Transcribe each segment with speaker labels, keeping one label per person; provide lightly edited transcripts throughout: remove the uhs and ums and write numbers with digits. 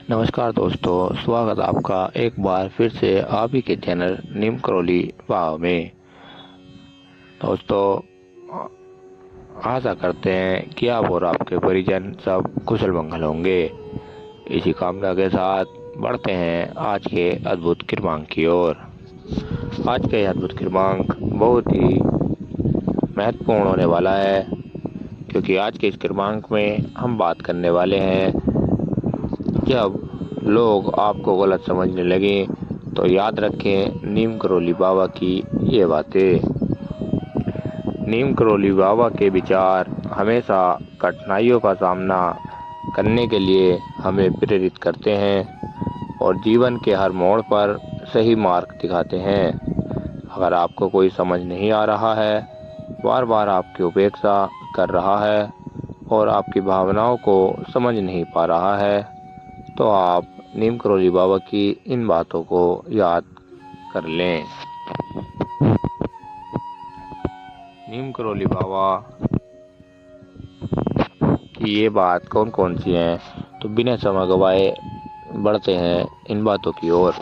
Speaker 1: नमस्कार दोस्तों, स्वागत है आपका एक बार फिर से आप ही के चैनल नीम करोली वाह में। दोस्तों, आशा करते हैं कि आप और आपके परिजन सब कुशल मंगल होंगे। इसी कामना के साथ बढ़ते हैं आज के अद्भुत क्रमांक की ओर। आज का यह अद्भुत क्रमांक बहुत ही महत्वपूर्ण होने वाला है, क्योंकि आज के इस क्रमांक में हम बात करने वाले हैं जब लोग आपको गलत समझने लगे तो याद रखें नीम करोली बाबा की ये बातें। नीम करोली बाबा के विचार हमेशा कठिनाइयों का सामना करने के लिए हमें प्रेरित करते हैं और जीवन के हर मोड़ पर सही मार्ग दिखाते हैं। अगर आपको कोई समझ नहीं आ रहा है, बार बार आपकी उपेक्षा कर रहा है और आपकी भावनाओं को समझ नहीं पा रहा है, तो आप नीम करोली बाबा की इन बातों को याद कर लें। नीम करोली बाबा की ये बात कौन कौन सी है, तो बिना समय गवाए बढ़ते हैं इन बातों की ओर।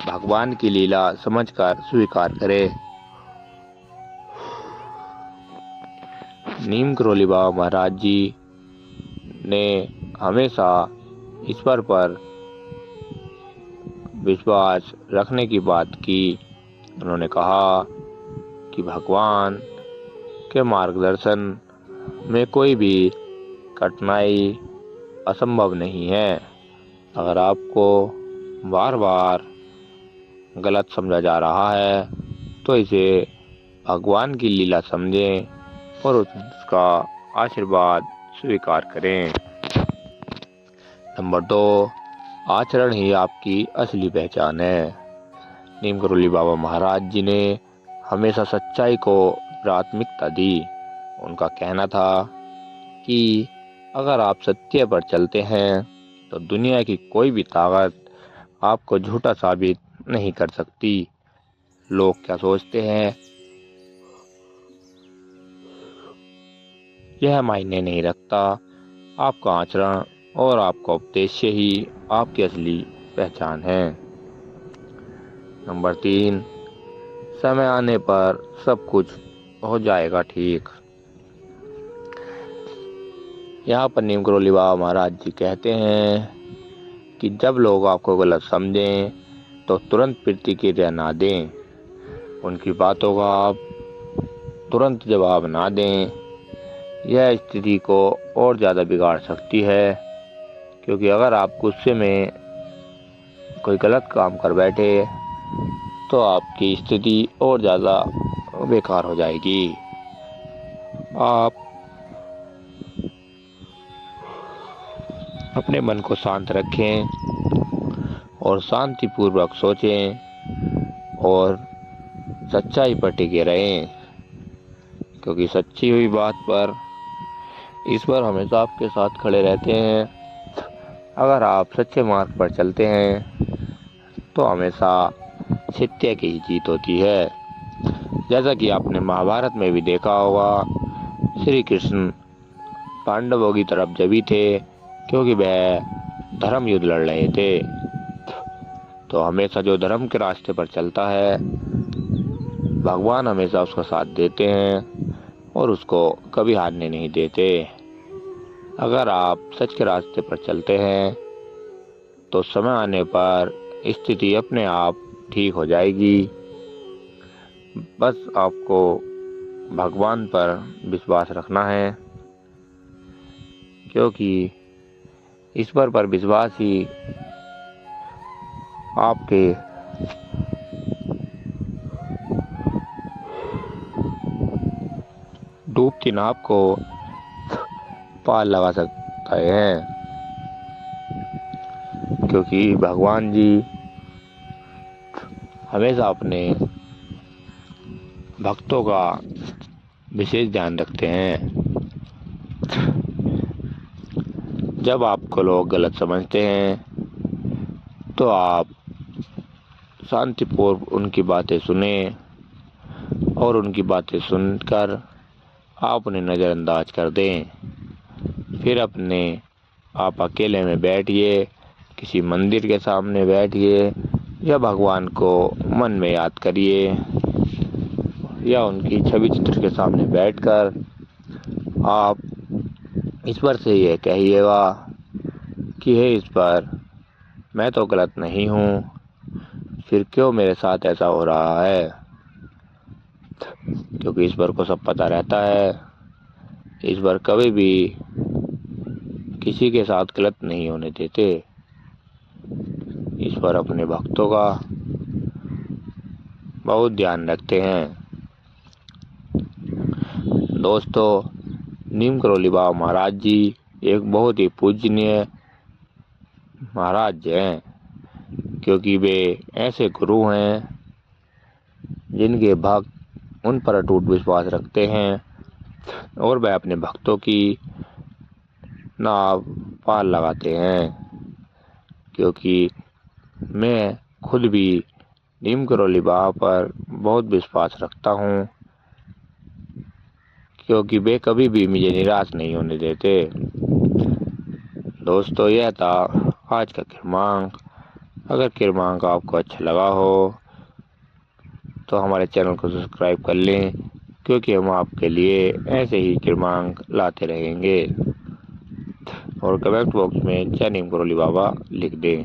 Speaker 1: भगवान की लीला समझकर स्वीकार करें। नीम करोली बाबा महाराज जी ने हमेशा ईश्वर पर विश्वास रखने की बात की। उन्होंने कहा कि भगवान के मार्गदर्शन में कोई भी कठिनाई असंभव नहीं है। अगर आपको बार बार गलत समझा जा रहा है तो इसे भगवान की लीला समझें और उसका आशीर्वाद स्वीकार करें। नंबर 2, आचरण ही आपकी असली पहचान है। नीम करोली बाबा महाराज जी ने हमेशा सच्चाई को प्राथमिकता दी। उनका कहना था कि अगर आप सत्य पर चलते हैं तो दुनिया की कोई भी ताकत आपको झूठा साबित नहीं कर सकती। लोग क्या सोचते हैं यह मायने नहीं रखता। आपका आचरण और आपका उपदेश ही आपकी असली पहचान है। नंबर 3, समय आने पर सब कुछ हो जाएगा ठीक। यहाँ पर नीम करोली बाबा महाराज जी कहते हैं कि जब लोग आपको गलत समझें तो तुरंत प्रतिक्रिया ना दें। उनकी बातों का आप तुरंत जवाब ना दें। यह स्थिति को और ज़्यादा बिगाड़ सकती है, क्योंकि अगर आप गुस्से में कोई गलत काम कर बैठे तो आपकी स्थिति और ज़्यादा बेकार हो जाएगी। आप अपने मन को शांत रखें और शांतिपूर्वक सोचें और सच्चाई पर टिके रहें, क्योंकि सच्ची हुई बात पर ईश्वर हमेशा आपके साथ खड़े रहते हैं। अगर आप सच्चे मार्ग पर चलते हैं तो हमेशा सत्य की जीत होती है। जैसा कि आपने महाभारत में भी देखा होगा, श्री कृष्ण पांडवों की तरफ जब ही थे क्योंकि वह धर्म युद्ध लड़ रहे थे। तो हमेशा जो धर्म के रास्ते पर चलता है, भगवान हमेशा उसका साथ देते हैं और उसको कभी हारने नहीं देते। अगर आप सच के रास्ते पर चलते हैं तो समय आने पर स्थिति अपने आप ठीक हो जाएगी। बस आपको भगवान पर विश्वास रखना है, क्योंकि ईश्वर पर विश्वास ही आपके डूबती नाव को पार लगा सकता है, क्योंकि भगवान जी हमेशा अपने भक्तों का विशेष ध्यान रखते हैं। जब आपको लोग गलत समझते हैं तो आप शांतिपूर्वक उनकी बातें सुने और उनकी बातें सुनकर आप उन्हें नज़रअंदाज कर दें। फिर अपने آپ اکیلے میں بیٹھیے، کسی مندر کے سامنے بیٹھیے یا بھگوان کو من میں یاد کریے یا ان کی چھوی چتر کے سامنے بیٹھ کر آپ ایشور سے یہ کہیے گا کہ ہے ایشور، میں تو غلط نہیں ہوں، پھر کیوں میرے ساتھ ایسا ہو رہا ہے؟ کیونکہ ایشور کو سب پتہ رہتا ہے، ایشور کبھی بھی کسی کے ساتھ غلط نہیں ہونے دیتے۔ ایشور اپنے بھکتوں کا بہت دھیان رکھتے ہیں۔ دوستو، نیم کرولی بابا مہاراج جی ایک بہت ہی پوجنیہ مہاراج ہیں، کیونکہ وہ ایسے گرو ہیں جن کے بھکت ان پر اٹوٹ وشواس رکھتے ہیں اور وہ اپنے بھکتوں کی ناو پار لگاتے ہیں۔ کیونکہ میں خود بھی نیم کرولی بابا پر بہت وشواس رکھتا ہوں، کیونکہ وہ کبھی بھی مجھے نراش نہیں ہونے دیتے۔ دوستو، یہ تھا آج کا کرمانک۔ اگر کرمانک آپ کو اچھا لگا ہو تو ہمارے چینل کو سبسکرائب کر لیں، کیونکہ ہم آپ کے لیے ایسے ہی کرمانک لاتے رہیں گے، اور کمنٹ باکس میں جے نیم کرولی بابا لکھ دیں۔